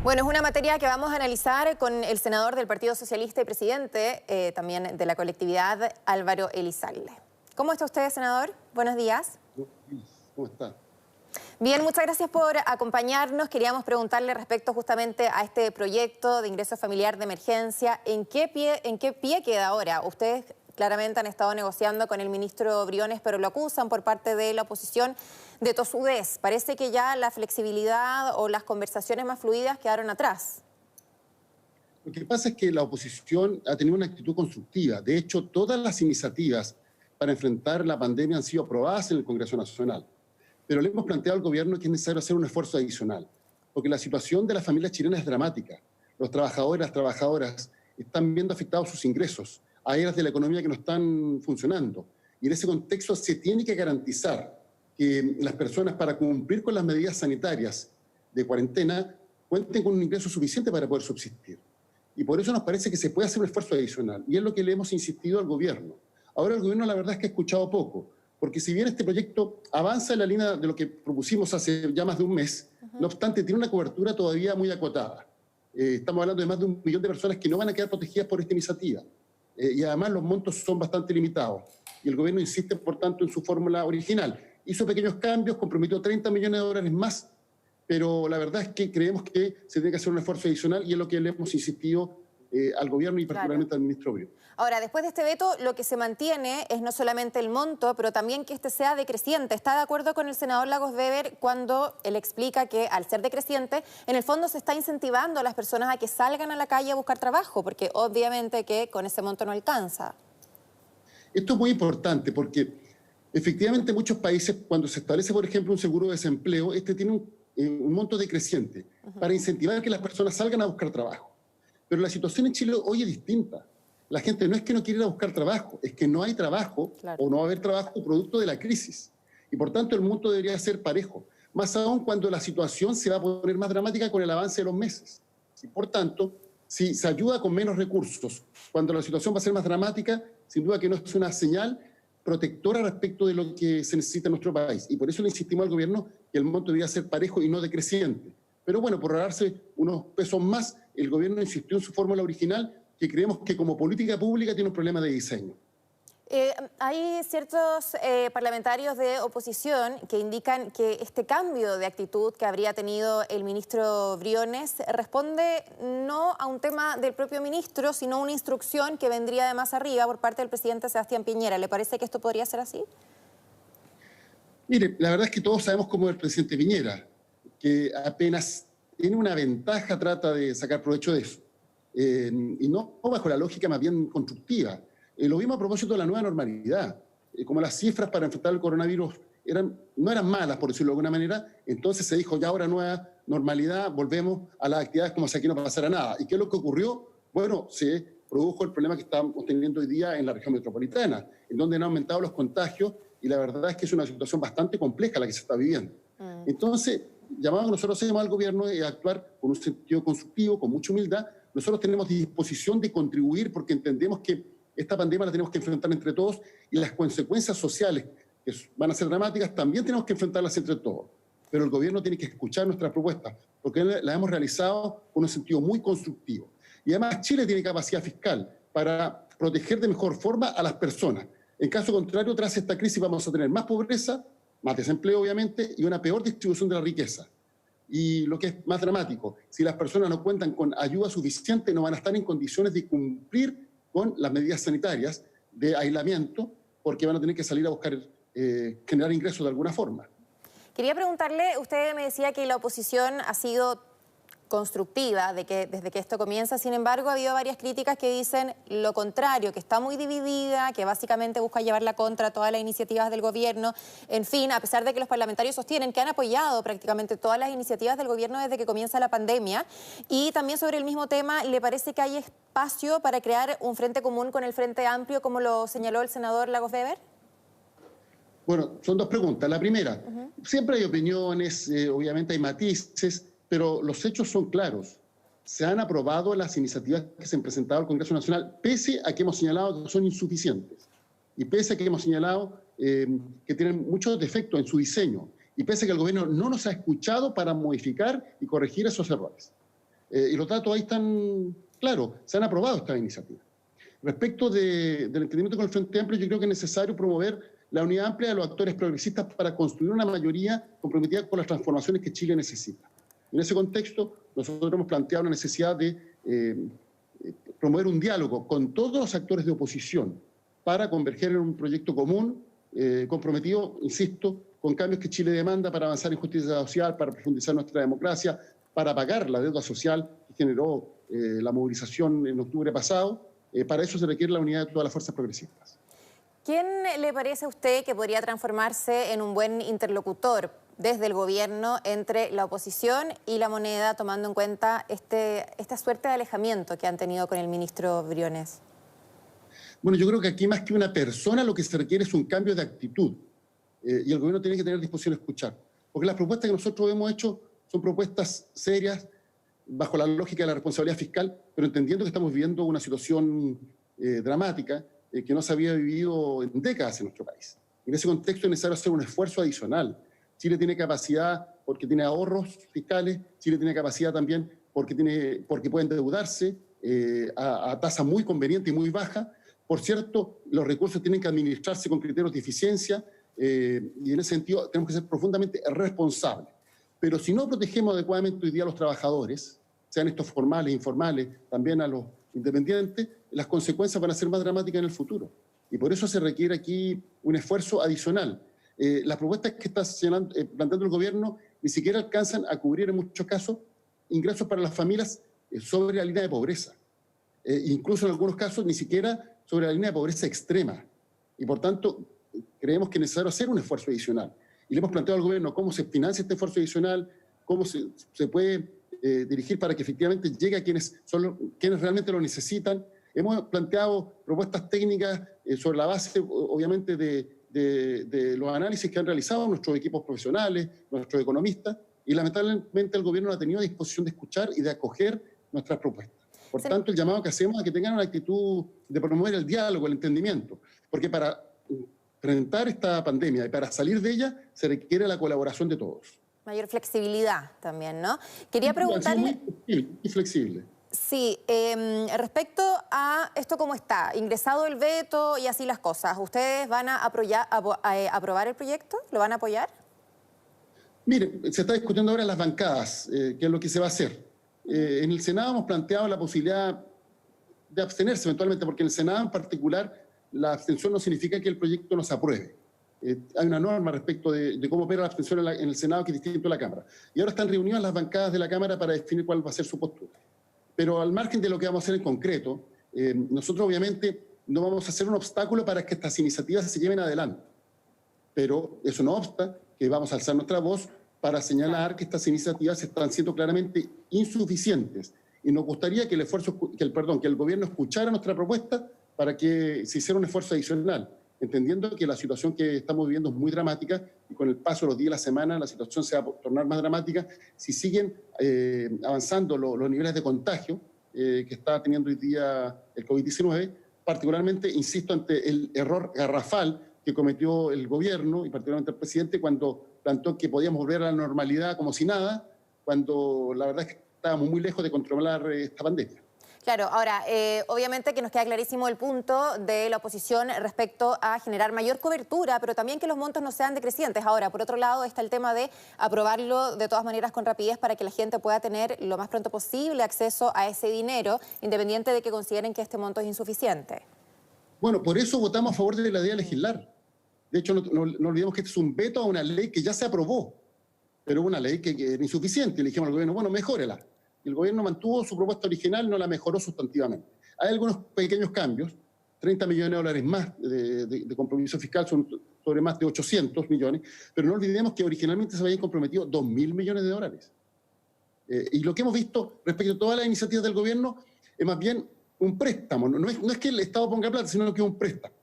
Bueno, es una materia que vamos a analizar con el senador del Partido Socialista y presidente también de la colectividad, Álvaro Elizalde. ¿Cómo está usted, senador? Buenos días. ¿Cómo está? Bien, muchas gracias por acompañarnos. Queríamos preguntarle respecto justamente a este proyecto de ingreso familiar de emergencia. ¿En qué pie queda ahora? Ustedes claramente han estado negociando con el ministro Briones, pero lo acusan por parte de la oposición de tosudez. Parece que ya la flexibilidad o las conversaciones más fluidas quedaron atrás. Lo que pasa es que la oposición ha tenido una actitud constructiva. De hecho, todas las iniciativas para enfrentar la pandemia han sido aprobadas en el Congreso Nacional. Pero le hemos planteado al gobierno que es necesario hacer un esfuerzo adicional, porque la situación de las familias chilenas es dramática. Los trabajadores y las trabajadoras están viendo afectados sus ingresos, hay áreas de la economía que no están funcionando. Y en ese contexto se tiene que garantizar que las personas, para cumplir con las medidas sanitarias de cuarentena, cuenten con un ingreso suficiente para poder subsistir. Y por eso nos parece que se puede hacer un esfuerzo adicional. Y es lo que le hemos insistido al gobierno. Ahora el gobierno la verdad es que ha escuchado poco, porque si bien este proyecto avanza en la línea de lo que propusimos hace ya más de un mes, no obstante tiene una cobertura todavía muy acotada. Estamos hablando de más de 1 millón de personas que no van a quedar protegidas por esta iniciativa. Y además los montos son bastante limitados. Y el gobierno insiste, por tanto, en su fórmula original. Hizo pequeños cambios, comprometió 30 millones de dólares más, pero la verdad es que creemos que se tiene que hacer un esfuerzo adicional y es lo que le hemos insistido al gobierno y particularmente al ministro Briones. Ahora, después de este veto, lo que se mantiene es no solamente el monto, pero también que este sea decreciente. ¿Está de acuerdo con el senador Lagos Weber cuando él explica que al ser decreciente, en el fondo se está incentivando a las personas a que salgan a la calle a buscar trabajo? Porque obviamente que con ese monto no alcanza. Esto es muy importante porque efectivamente en muchos países, cuando se establece, por ejemplo, un seguro de desempleo, este tiene un monto decreciente para incentivar que las personas salgan a buscar trabajo. Pero la situación en Chile hoy es distinta. La gente no es que no quiera ir a buscar trabajo, es que no hay trabajo o no va a haber trabajo producto de la crisis. Y por tanto el monto debería ser parejo, más aún cuando la situación se va a poner más dramática con el avance de los meses. Y por tanto, si se ayuda con menos recursos, cuando la situación va a ser más dramática, sin duda que no es una señal protectora respecto de lo que se necesita en nuestro país. Y por eso le insistimos al gobierno que el monto debería ser parejo y no decreciente. Pero bueno, por ahorrarse unos pesos más, el gobierno insistió en su fórmula original, que creemos que como política pública tiene un problema de diseño. Hay ciertos parlamentarios de oposición que indican que este cambio de actitud que habría tenido el ministro Briones responde no a un tema del propio ministro, sino a una instrucción que vendría de más arriba por parte del presidente Sebastián Piñera. ¿Le parece que esto podría ser así? Mire, la verdad es que todos sabemos cómo es el presidente Piñera, que apenas tiene una ventaja trata de sacar provecho de eso. Y no bajo la lógica más bien constructiva. Lo vimos a propósito de la nueva normalidad. Como las cifras para enfrentar el coronavirus no eran malas, por decirlo de alguna manera, entonces se dijo ya ahora nueva normalidad, volvemos a las actividades como si aquí no pasara nada. ¿Y qué es lo que ocurrió? Bueno, se produjo el problema que estamos teniendo hoy día en la región metropolitana, en donde han aumentado los contagios y la verdad es que es una situación bastante compleja la que se está viviendo. Entonces, llamamos nosotros al gobierno a actuar con un sentido constructivo, con mucha humildad. Nosotros tenemos disposición de contribuir porque entendemos que esta pandemia la tenemos que enfrentar entre todos y las consecuencias sociales, que van a ser dramáticas, también tenemos que enfrentarlas entre todos. Pero el gobierno tiene que escuchar nuestras propuestas porque las hemos realizado con un sentido muy constructivo. Y además Chile tiene capacidad fiscal para proteger de mejor forma a las personas. En caso contrario, tras esta crisis vamos a tener más pobreza, más desempleo obviamente y una peor distribución de la riqueza. Y lo que es más dramático, si las personas no cuentan con ayuda suficiente, no van a estar en condiciones de cumplir con las medidas sanitarias de aislamiento, porque van a tener que salir a buscar generar ingresos de alguna forma. Quería preguntarle, usted me decía que la oposición ha sido constructiva desde que esto comienza, sin embargo ha habido varias críticas que dicen lo contrario, que está muy dividida, que básicamente busca llevarla contra todas las iniciativas del gobierno. En fin, a pesar de que los parlamentarios sostienen que han apoyado prácticamente todas las iniciativas del gobierno desde que comienza la pandemia. Y también sobre el mismo tema, ¿le parece que hay espacio para crear un frente común con el Frente Amplio, como lo señaló el senador Lagos Weber? Bueno, son dos preguntas. La primera, siempre hay opiniones, obviamente hay matices, pero los hechos son claros. Se han aprobado las iniciativas que se han presentado al Congreso Nacional, pese a que hemos señalado que son insuficientes, y pese a que hemos señalado que tienen muchos defectos en su diseño, y pese a que el gobierno no nos ha escuchado para modificar y corregir esos errores. Y los datos ahí están claros, se han aprobado estas iniciativas. Respecto del entendimiento con el Frente Amplio, yo creo que es necesario promover la unidad amplia de los actores progresistas para construir una mayoría comprometida con las transformaciones que Chile necesita. En ese contexto, nosotros hemos planteado la necesidad de promover un diálogo con todos los actores de oposición para converger en un proyecto común, comprometido, insisto, con cambios que Chile demanda para avanzar en justicia social, para profundizar nuestra democracia, para pagar la deuda social que generó la movilización en octubre pasado. Para eso se requiere la unidad de todas las fuerzas progresistas. ¿Quién le parece a usted que podría transformarse en un buen interlocutor desde el gobierno entre la oposición y la moneda, tomando en cuenta esta suerte de alejamiento que han tenido con el ministro Briones? Bueno, yo creo que aquí más que una persona lo que se requiere es un cambio de actitud. Y el gobierno tiene que tener disposición a escuchar. Porque las propuestas que nosotros hemos hecho son propuestas serias, bajo la lógica de la responsabilidad fiscal, pero entendiendo que estamos viviendo una situación dramática que no se había vivido en décadas en nuestro país. En ese contexto es necesario hacer un esfuerzo adicional. Chile tiene capacidad porque tiene ahorros fiscales, Chile tiene capacidad también porque puede endeudarse a tasa muy conveniente y muy baja. Por cierto, los recursos tienen que administrarse con criterios de eficiencia y en ese sentido tenemos que ser profundamente responsables. Pero si no protegemos adecuadamente hoy día a los trabajadores, sean estos formales, informales, también a los independientes, las consecuencias van a ser más dramáticas en el futuro. Y por eso se requiere aquí un esfuerzo adicional. Las propuestas que está planteando el gobierno ni siquiera alcanzan a cubrir en muchos casos ingresos para las familias sobre la línea de pobreza. Incluso en algunos casos ni siquiera sobre la línea de pobreza extrema. Y por tanto, creemos que es necesario hacer un esfuerzo adicional. Y le hemos planteado al gobierno cómo se financia este esfuerzo adicional, cómo se puede dirigir para que efectivamente llegue a quienes realmente lo necesitan. Hemos planteado propuestas técnicas sobre la base, obviamente, de los análisis que han realizado nuestros equipos profesionales, nuestros economistas, y lamentablemente el gobierno no ha tenido disposición de escuchar y de acoger nuestras propuestas. Por tanto, el llamado que hacemos es que tengan una actitud de promover el diálogo, el entendimiento, porque para enfrentar esta pandemia y para salir de ella se requiere la colaboración de todos. Mayor flexibilidad también, ¿no? Quería preguntarle... Muy flexible. Sí, respecto a esto cómo está, ingresado el veto y así las cosas, ¿ustedes van a aprobar el proyecto? ¿Lo van a apoyar? Mire, se está discutiendo ahora en las bancadas, qué es lo que se va a hacer. En el Senado hemos planteado la posibilidad de abstenerse eventualmente, porque en el Senado en particular la abstención no significa que el proyecto no se apruebe. Hay una norma respecto de cómo opera la abstención en el Senado que es distinto a la Cámara. Y ahora están reunidas las bancadas de la Cámara para definir cuál va a ser su postura. Pero al margen de lo que vamos a hacer en concreto, nosotros obviamente no vamos a hacer un obstáculo para que estas iniciativas se lleven adelante. Pero eso no obsta que vamos a alzar nuestra voz para señalar que estas iniciativas están siendo claramente insuficientes. Y nos gustaría que el gobierno escuchara nuestra propuesta para que se hiciera un esfuerzo adicional, entendiendo que la situación que estamos viviendo es muy dramática y con el paso de los días y la semana la situación se va a tornar más dramática si siguen avanzando los niveles de contagio que está teniendo hoy día el COVID-19, particularmente, insisto, ante el error garrafal que cometió el gobierno y particularmente el presidente cuando planteó que podíamos volver a la normalidad como si nada, cuando la verdad es que estábamos muy lejos de controlar esta pandemia. Claro, ahora, obviamente que nos queda clarísimo el punto de la oposición respecto a generar mayor cobertura, pero también que los montos no sean decrecientes. Ahora, por otro lado, está el tema de aprobarlo de todas maneras con rapidez para que la gente pueda tener lo más pronto posible acceso a ese dinero, independiente de que consideren que este monto es insuficiente. Bueno, por eso votamos a favor de la idea de legislar. De hecho, no olvidemos que este es un veto a una ley que ya se aprobó, pero una ley que era insuficiente. Le dijimos al gobierno, bueno, mejórela. El gobierno mantuvo su propuesta original, no la mejoró sustantivamente. Hay algunos pequeños cambios, 30 millones de dólares más de compromiso fiscal, son sobre más de 800 millones, pero no olvidemos que originalmente se habían comprometido 2.000 millones de dólares. Y lo que hemos visto respecto a todas las iniciativas del gobierno es más bien un préstamo. No es que el Estado ponga plata, sino que es un préstamo.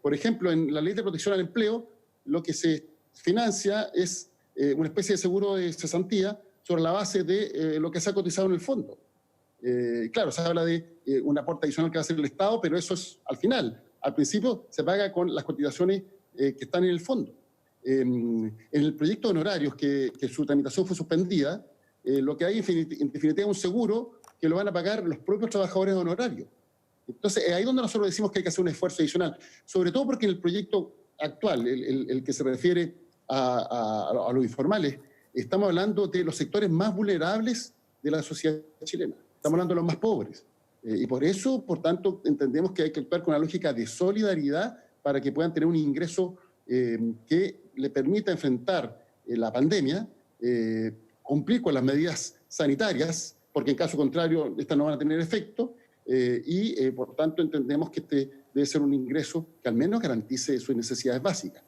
Por ejemplo, en la Ley de Protección al Empleo, lo que se financia es una especie de seguro de cesantía sobre la base de lo que se ha cotizado en el fondo. Claro, se habla de un aporte adicional que va a hacer el Estado, pero eso es al final. Al principio se paga con las cotizaciones que están en el fondo. En el proyecto de honorarios, que su tramitación fue suspendida, lo que hay en definitiva es un seguro que lo van a pagar los propios trabajadores honorarios. Entonces, ahí es donde nosotros decimos que hay que hacer un esfuerzo adicional, sobre todo porque en el proyecto actual, el que se refiere a los informales, estamos hablando de los sectores más vulnerables de la sociedad chilena. Estamos hablando de los más pobres. Y por eso, por tanto, entendemos que hay que actuar con una lógica de solidaridad para que puedan tener un ingreso que le permita enfrentar la pandemia, cumplir con las medidas sanitarias, porque en caso contrario, estas no van a tener efecto, y por tanto entendemos que este debe ser un ingreso que al menos garantice sus necesidades básicas.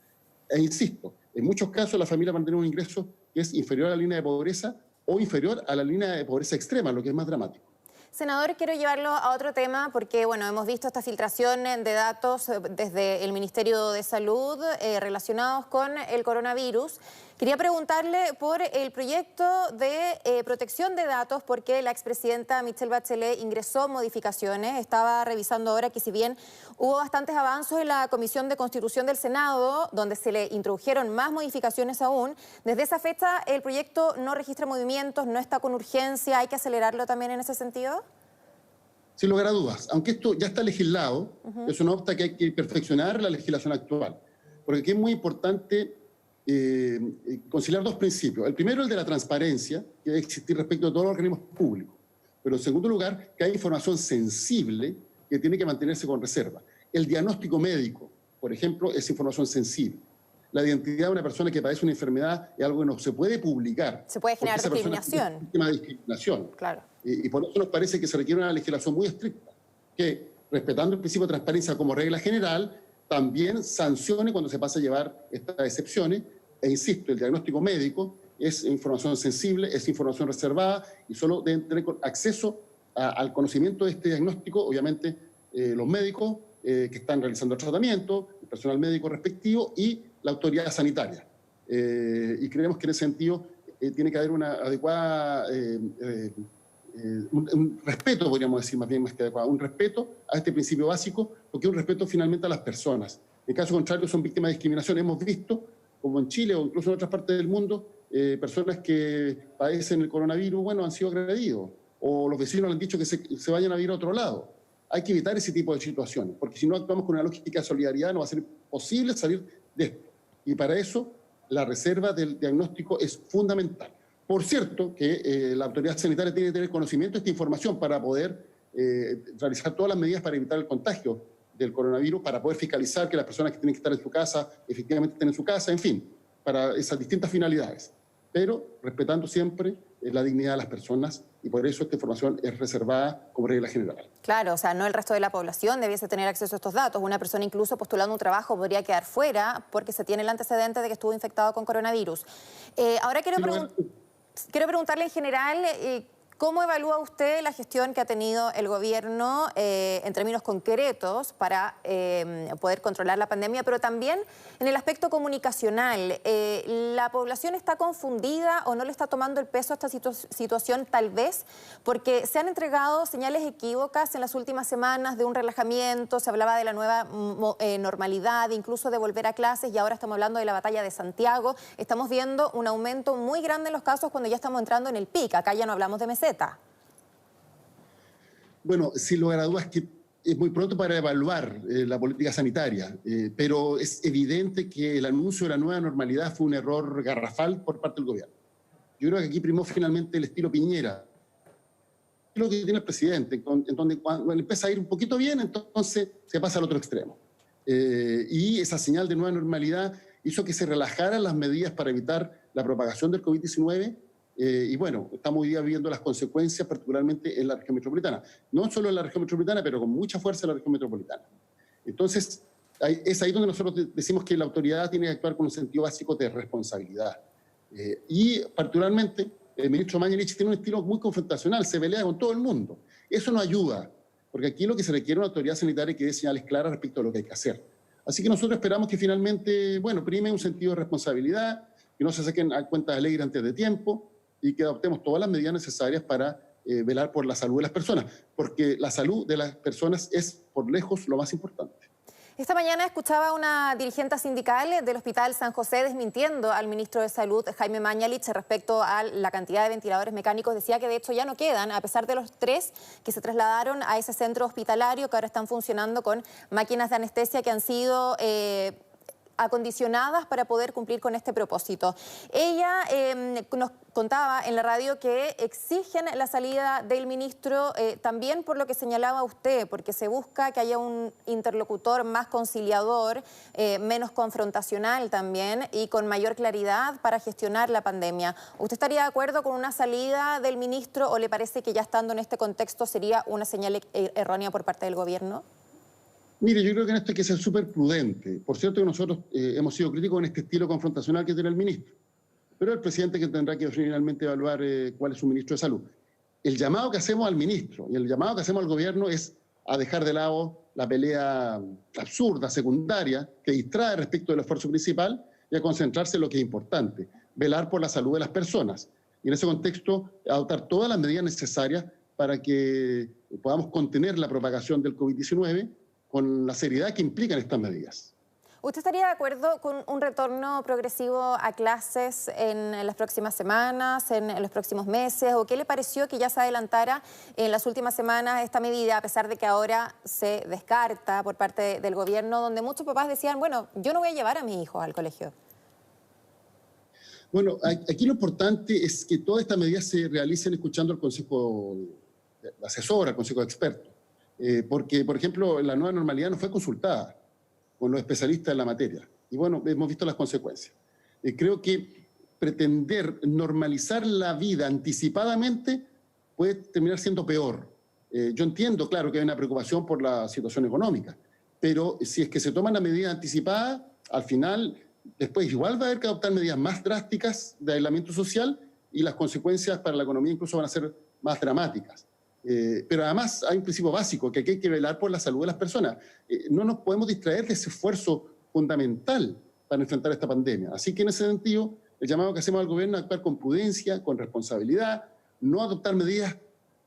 E insisto, en muchos casos la familia va a tener un ingreso que es inferior a la línea de pobreza o inferior a la línea de pobreza extrema, lo que es más dramático. Senador, quiero llevarlo a otro tema porque, bueno, hemos visto esta filtración de datos desde el Ministerio de Salud relacionados con el coronavirus. Quería preguntarle por el proyecto de protección de datos porque la expresidenta Michelle Bachelet ingresó modificaciones. Estaba revisando ahora que si bien hubo bastantes avances en la Comisión de Constitución del Senado, donde se le introdujeron más modificaciones aún, desde esa fecha el proyecto no registra movimientos, no está con urgencia. ¿Hay que acelerarlo también en ese sentido? Sin lugar a dudas, aunque esto ya está legislado, eso no obsta que hay que perfeccionar la legislación actual, porque aquí es muy importante conciliar dos principios. El primero, el de la transparencia, que debe existir respecto a todos los organismos públicos, pero en segundo lugar, que hay información sensible que tiene que mantenerse con reserva. El diagnóstico médico, por ejemplo, es información sensible. La identidad de una persona que padece una enfermedad es algo que no se puede publicar. Se puede generar discriminación. Es víctima de discriminación. Claro. Y por eso nos parece que se requiere una legislación muy estricta, que, respetando el principio de transparencia como regla general, también sancione cuando se pasa a llevar estas excepciones. E insisto, el diagnóstico médico es información sensible, es información reservada y solo deben tener acceso al conocimiento de este diagnóstico, obviamente, los médicos que están realizando el tratamiento, el personal médico respectivo y la autoridad sanitaria. Y creemos que en ese sentido tiene que haber una adecuada, un respeto, podríamos decir más bien más que adecuado, un respeto a este principio básico, porque es un respeto finalmente a las personas. En caso contrario, son víctimas de discriminación. Hemos visto, como en Chile o incluso en otras partes del mundo, personas que padecen el coronavirus, bueno, han sido agredidos, o los vecinos le han dicho que se vayan a vivir a otro lado. Hay que evitar ese tipo de situaciones, porque si no actuamos con una lógica de solidaridad, no va a ser posible salir de esto. Y para eso, la reserva del diagnóstico es fundamental. Por cierto, que la autoridad sanitaria tiene que tener conocimiento de esta información para poder realizar todas las medidas para evitar el contagio del coronavirus, para poder fiscalizar que las personas que tienen que estar en su casa efectivamente estén en su casa, en fin, para esas distintas finalidades, pero respetando siempre la dignidad de las personas, y por eso esta información es reservada como regla general. Claro, o sea, no el resto de la población debiese tener acceso a estos datos. Una persona incluso postulando un trabajo podría quedar fuera porque se tiene el antecedente de que estuvo infectado con coronavirus. Ahora quiero preguntarle en general, ¿cómo evalúa usted la gestión que ha tenido el gobierno en términos concretos para poder controlar la pandemia, pero también en el aspecto comunicacional? ¿La población está confundida o no le está tomando el peso a esta situación tal vez? Porque se han entregado señales equívocas en las últimas semanas de un relajamiento, se hablaba de la nueva normalidad, incluso de volver a clases, y ahora estamos hablando de la batalla de Santiago. Estamos viendo un aumento muy grande en los casos cuando ya estamos entrando en el pic. Acá ya no hablamos de meses. Bueno, sin lugar a dudas que es muy pronto para evaluar la política sanitaria, pero es evidente que el anuncio de la nueva normalidad fue un error garrafal por parte del gobierno. Yo creo que aquí primó finalmente el estilo Piñera, lo que tiene el presidente, en donde cuando empieza a ir un poquito bien, entonces se pasa al otro extremo. Y esa señal de nueva normalidad hizo que se relajaran las medidas para evitar la propagación del COVID-19. Y bueno, estamos hoy día viendo las consecuencias, particularmente en la región metropolitana. No solo en la región metropolitana, pero con mucha fuerza en la región metropolitana. Entonces, es ahí donde nosotros decimos que la autoridad tiene que actuar con un sentido básico de responsabilidad. Y particularmente, el ministro Mañalich tiene un estilo muy confrontacional, se pelea con todo el mundo. Eso no ayuda, porque aquí lo que se requiere es una autoridad sanitaria que dé señales claras respecto a lo que hay que hacer. Así que nosotros esperamos que finalmente, bueno, prime un sentido de responsabilidad, que no se saquen a cuentas alegres antes de tiempo, y que adoptemos todas las medidas necesarias para velar por la salud de las personas, porque la salud de las personas es, por lejos, lo más importante. Esta mañana escuchaba a una dirigente sindical del Hospital San José desmintiendo al ministro de Salud, Jaime Mañalich, respecto a la cantidad de ventiladores mecánicos. Decía que de hecho ya no quedan, a pesar de los 3 que se trasladaron a ese centro hospitalario, que ahora están funcionando con máquinas de anestesia que han sido acondicionadas para poder cumplir con este propósito. Ella nos contaba en la radio que exigen la salida del ministro también por lo que señalaba usted, porque se busca que haya un interlocutor más conciliador, menos confrontacional también y con mayor claridad para gestionar la pandemia. ¿Usted estaría de acuerdo con una salida del ministro o le parece que ya estando en este contexto sería una señal errónea por parte del gobierno? Mire, yo creo que en esto hay que ser súper prudente. Por cierto que nosotros hemos sido críticos en este estilo confrontacional que tiene el ministro, pero el presidente que tendrá que finalmente evaluar cuál es su ministro de Salud. El llamado que hacemos al ministro y el llamado que hacemos al gobierno es a dejar de lado la pelea absurda, secundaria, que distrae respecto del esfuerzo principal y a concentrarse en lo que es importante, velar por la salud de las personas. Y en ese contexto, adoptar todas las medidas necesarias para que podamos contener la propagación del COVID-19 con la seriedad que implican estas medidas. ¿Usted estaría de acuerdo con un retorno progresivo a clases en las próximas semanas, en los próximos meses? ¿O qué le pareció que ya se adelantara en las últimas semanas esta medida, a pesar de que ahora se descarta por parte del gobierno, donde muchos papás decían, bueno, yo no voy a llevar a mis hijos al colegio? Bueno, aquí lo importante es que todas estas medidas se realicen escuchando al Consejo Asesor, al Consejo de Expertos. Porque, por ejemplo, la nueva normalidad no fue consultada con los especialistas en la materia. Y bueno, hemos visto las consecuencias. Creo que pretender normalizar la vida anticipadamente puede terminar siendo peor. Yo entiendo, claro, que hay una preocupación por la situación económica, pero si es que se toman las medidas anticipadas, al final, después igual va a haber que adoptar medidas más drásticas de aislamiento social y las consecuencias para la economía incluso van a ser más dramáticas. Pero además hay un principio básico, que aquí hay que velar por la salud de las personas. No nos podemos distraer de ese esfuerzo fundamental para enfrentar esta pandemia. Así que en ese sentido, el llamado que hacemos al gobierno es actuar con prudencia, con responsabilidad, no adoptar medidas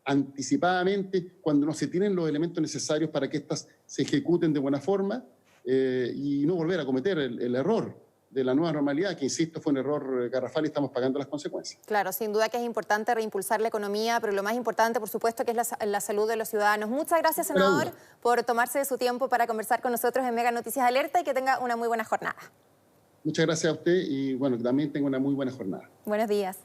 anticipadamente cuando no se tienen los elementos necesarios para que éstas se ejecuten de buena forma y no volver a cometer el error de la nueva normalidad, que insisto, fue un error garrafal y estamos pagando las consecuencias. Claro, sin duda que es importante reimpulsar la economía, pero lo más importante, por supuesto, que es la salud de los ciudadanos. Muchas gracias, senador, por tomarse de su tiempo para conversar con nosotros en Mega Noticias Alerta y que tenga una muy buena jornada. Muchas gracias a usted y bueno, que también tenga una muy buena jornada. Buenos días.